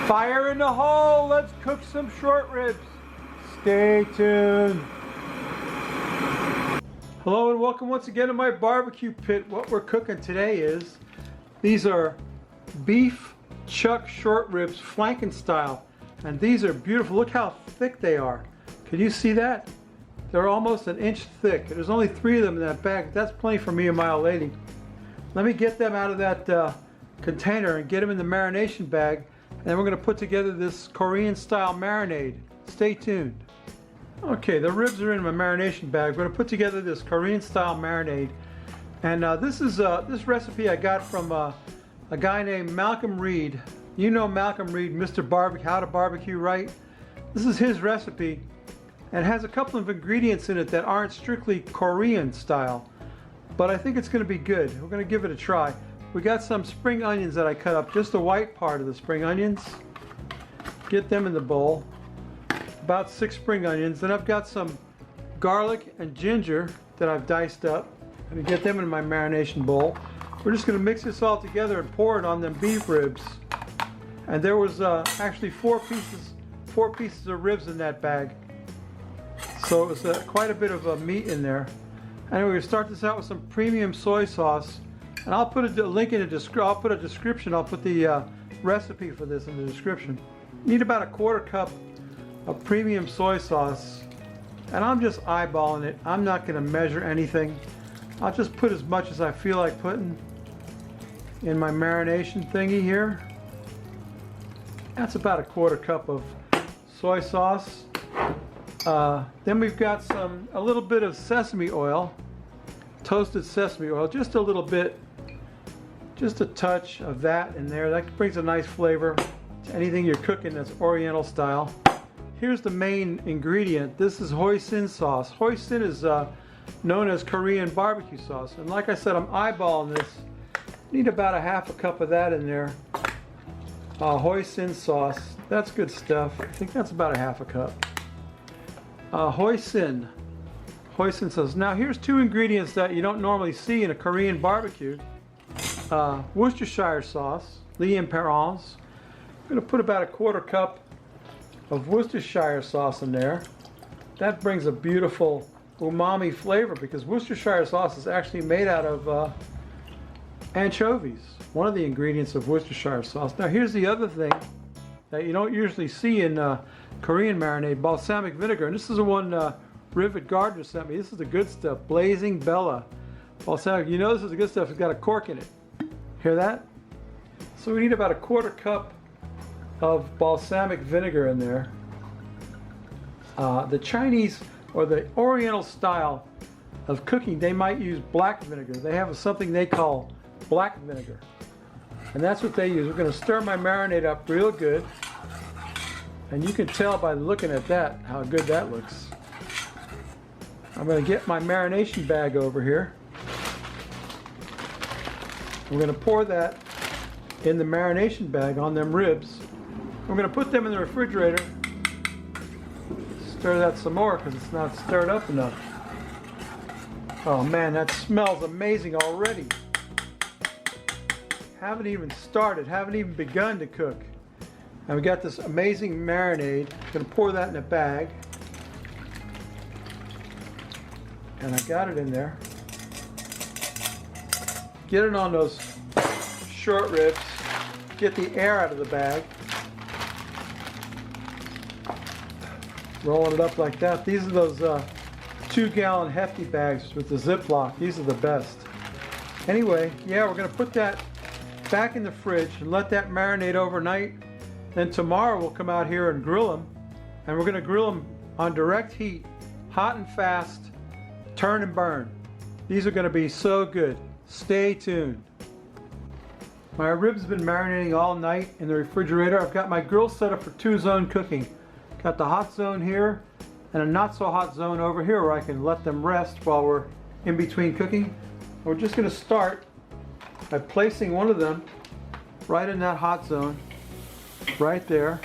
Fire in the hole, let's cook some short ribs. Stay tuned. Hello and welcome once again to my barbecue pit. What we're cooking today is, these are beef chuck short ribs, Flanken style. And these are beautiful, look how thick they are. Can you see that? They're almost an inch thick. There's only 3 of them in that bag. That's plenty for me and my old lady. Let me get them out of that container and get them in the marination bag. And then we're going to put together this Korean style marinade. Stay tuned. Okay, the ribs are in my marination bag. We're going to put together this Korean style marinade. And this recipe I got from a guy named Malcolm Reed. You know Malcolm Reed, Mr. Barbecue, How to Barbecue Right. This is his recipe. And it has a couple of ingredients in it that aren't strictly Korean style. But I think it's going to be good. We're going to give it a try. We got some spring onions that I cut up, just the white part of the spring onions. Get them in the bowl. About 6 spring onions. Then I've got some garlic and ginger that I've diced up. I'm going to get them in my marination bowl. We're just going to mix this all together and pour it on them beef ribs. And there was actually 4 pieces of ribs in that bag. So it was quite a bit of meat in there. Anyway, we're going to start this out with some premium soy sauce. And I'll put a link in the description. I'll put a description. I'll put the recipe for this in the description. Need about a 1/4 cup of premium soy sauce. And I'm just eyeballing it. I'm not going to measure anything. I'll just put as much as I feel like putting in my marination thingy here. That's about a 1/4 cup of soy sauce. Then we've got a little bit of sesame oil, toasted sesame oil, just a little bit, just a touch of that in there. That brings a nice flavor to anything you're cooking that's Oriental style. Here's the main ingredient. This is Hoisin Sauce. Hoisin is known as Korean barbecue sauce. And like I said, I'm eyeballing this. Need about a 1/2 cup of that in there. Hoisin Sauce. That's good stuff. I think that's about a 1/2 cup. Hoisin sauce. Now here's 2 ingredients that you don't normally see in a Korean barbecue. Worcestershire sauce, Liam Perrons. I'm going to put about a 1/4 cup of Worcestershire sauce in there. That brings a beautiful umami flavor because Worcestershire sauce is actually made out of anchovies, one of the ingredients of Worcestershire sauce. Now here's the other thing that you don't usually see in Korean marinade, balsamic vinegar. And this is the one Rivet Gardner sent me. This is the good stuff, Blazing Bella. Balsamic, you know this is the good stuff. It's got a cork in it. Hear that? So we need about a 1/4 cup of balsamic vinegar in there. The Chinese or the Oriental style of cooking, they might use black vinegar. They have something they call black vinegar. And that's what they use. We're going to stir my marinade up real good. And you can tell by looking at that how good that looks. I'm going to get my marination bag over here. I'm going to pour that in the marination bag on them ribs. We're going to put them in the refrigerator. Stir that some more because it's not stirred up enough. Oh man, that smells amazing already. Haven't even started, haven't even begun to cook. And we got this amazing marinade. I'm going to pour that in a bag. And I got it in there. Get it on those short ribs. Get the air out of the bag. Rolling it up like that. These are those 2-gallon hefty bags with the Ziploc. These are the best. Anyway, yeah, we're going to put that back in the fridge and let that marinate overnight. Then tomorrow we'll come out here and grill them. And we're going to grill them on direct heat, hot and fast, turn and burn. These are going to be so good. Stay tuned. My ribs have been marinating all night in the refrigerator. I've got my grill set up for 2-zone cooking. Got the hot zone here and a not so hot zone over here where I can let them rest while we're in between cooking. We're just going to start by placing one of them right in that hot zone, right there,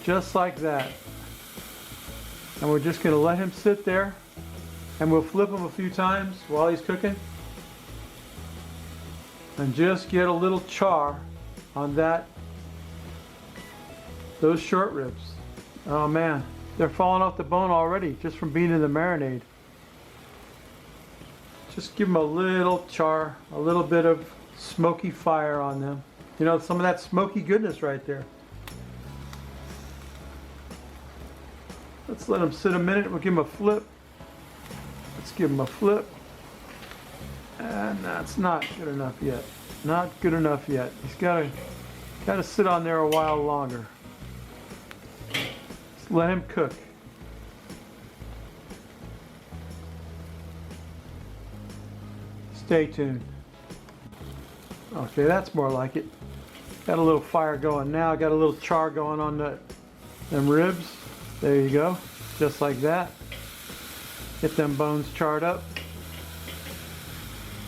just like that. And we're just going to let him sit there, and we'll flip him a few times while he's cooking and just get a little char on that Those short ribs. Oh man, they're falling off the bone already just from being in the marinade. Just give them a little char, a little bit of smoky fire on them. You know, some of that smoky goodness right there. Let's let them sit a minute. We'll give them a flip. Let's give them a flip. And that's not good enough yet. Not good enough yet. He's got to sit on there a while longer. Just let him cook. Stay tuned. Okay, that's more like it. Got a little fire going now. Got a little char going on them ribs. There you go. Just like that. Get them bones charred up.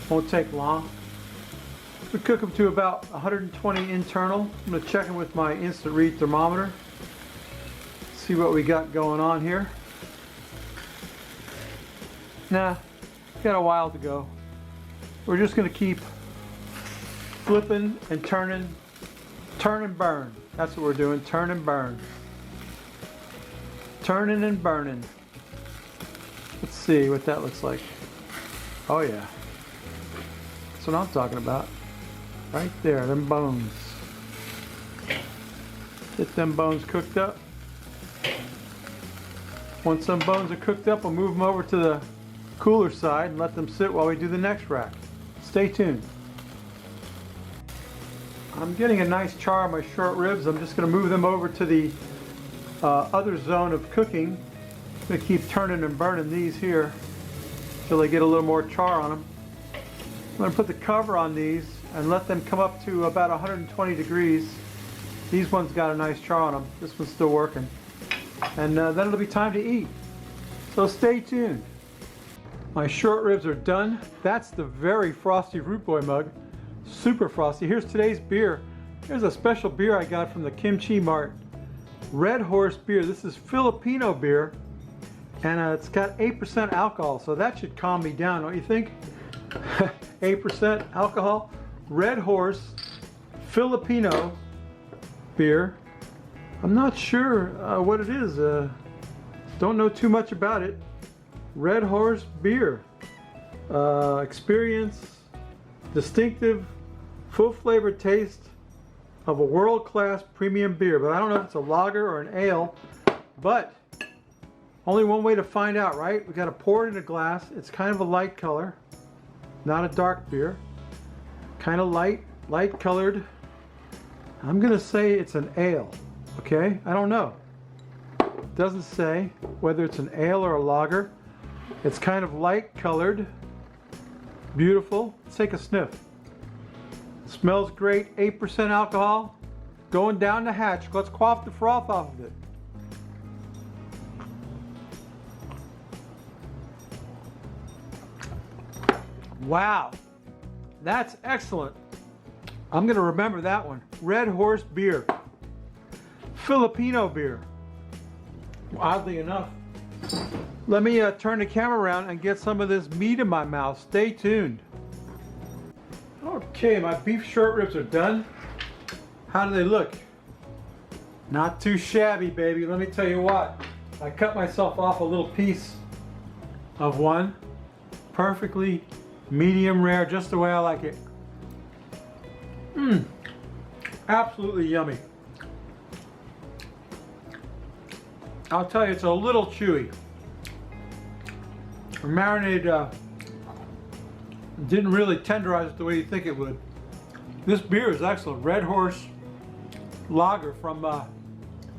Won't take long. We cook them to about 120 internal. I'm going to check them with my instant read thermometer. See what we got going on here. Nah, got a while to go. We're just going to keep flipping and turning. Turn and burn. That's what we're doing. Turn and burn. Turning and burning. Let's see what that looks like. Oh yeah. That's what I'm talking about. Right there, them bones. Get them bones cooked up. Once some bones are cooked up, we'll move them over to the cooler side and let them sit while we do the next rack. Stay tuned. I'm getting a nice char on my short ribs. I'm just going to move them over to the other zone of cooking. I'm going to keep turning and burning these here until they get a little more char on them. I'm going to put the cover on these and let them come up to about 120 degrees. These ones got a nice char on them. This one's still working. And then it'll be time to eat. So stay tuned. My short ribs are done. That's the very frosty Root Boy mug. Super frosty. Here's today's beer. Here's a special beer I got from the Kimchi Mart. Red Horse beer. This is Filipino beer. And it's got 8% alcohol, so that should calm me down, don't you think? 8% alcohol. Red Horse Filipino beer. I'm not sure what it is. Don't know too much about it. Red Horse beer. Experience distinctive, full flavored taste of a world-class premium beer. But I don't know if it's a lager or an ale. But only one way to find out, right? We got to pour it in a glass. It's kind of a light color, not a dark beer. Kind of light colored. I'm gonna say it's an ale. Okay, I don't know. It doesn't say whether it's an ale or a lager. It's kind of light colored. Beautiful. Let's take a sniff. Smells great. 8% alcohol. Going down the hatch. Let's quaff the froth off of it. Wow. That's excellent. I'm going to remember that one. Red Horse beer. Filipino beer. Oddly enough. Let me turn the camera around and get some of this meat in my mouth. Stay tuned. Okay, my beef short ribs are done. How do they look? Not too shabby, baby. Let me tell you what. I cut myself off a little piece of one. Perfectly medium rare, just the way I like it. Absolutely yummy. I'll tell you, it's a little chewy. The marinade didn't really tenderize it the way you think it would. This beer is excellent. Red Horse lager from,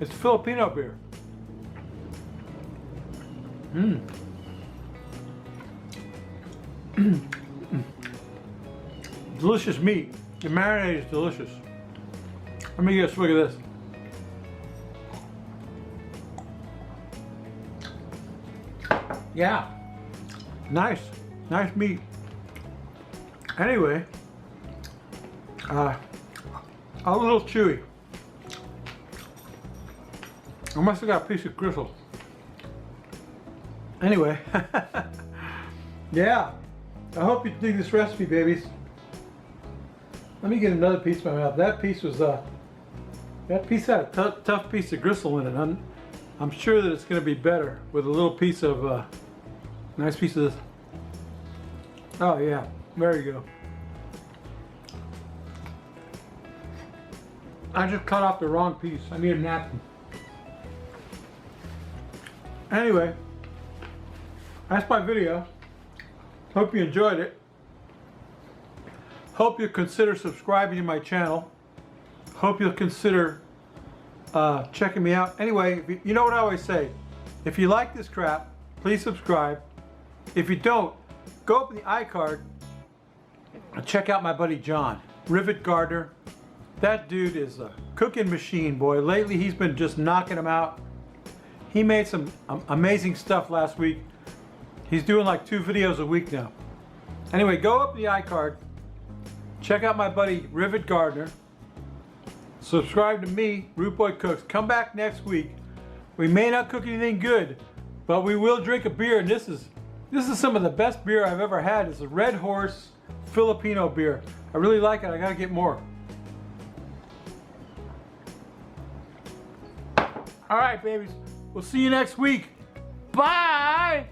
it's Filipino beer. Delicious meat. The marinade is delicious. Let me get a swig of this. Yeah, nice meat. Anyway, a little chewy. I must have got a piece of gristle. Anyway, yeah, I hope you dig this recipe, babies. Let me get another piece of my mouth. That piece was That piece had a tough piece of gristle in it. I'm sure that it's going to be better with a little piece of, nice piece of this. Oh yeah, there you go. I just cut off the wrong piece. I need a napkin. Anyway, that's my video. Hope you enjoyed it. Hope you'll consider subscribing to my channel. Hope you'll consider checking me out. Anyway, you know what I always say. If you like this crap, please subscribe. If you don't, go up in the iCard and check out my buddy John, Rivet Gardener. That dude is a cooking machine, boy. Lately, he's been just knocking them out. He made some amazing stuff last week. He's doing like 2 videos a week now. Anyway, go up the iCard. Check out my buddy Rivet Gardener. Subscribe to me, Root Boy Cooks. Come back next week. We may not cook anything good, but we will drink a beer. And this is some of the best beer I've ever had. It's a Red Horse Filipino beer. I really like it. I gotta get more. All right, babies. We'll see you next week. Bye!